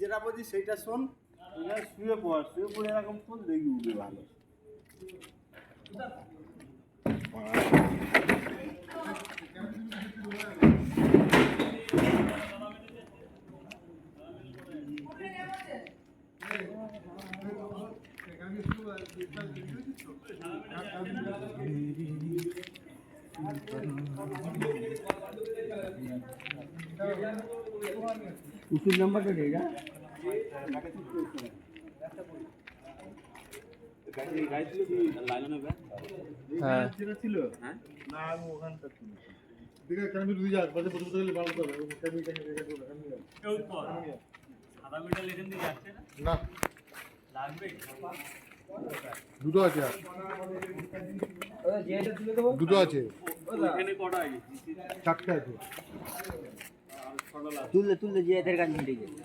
যেটা বলছি সেইটা শোন, শুয়ে পড়ে এরকম শোন, দেখি উঠবে ভালো। উচিত নাম্বারটা নেই না হ্যাঁ ছিল হ্যাঁ না আমি ওখানটা দিকে কেন তুই যাস বাজে বসে বসে ভালো করে সাদা মেটাল এখান দিয়ে যাচ্ছে না লাগবে দুটো আছে দুটো আছে এখানে কটা আছে চারটে আছে তুললে যে এদের কাছে মিটে গেছে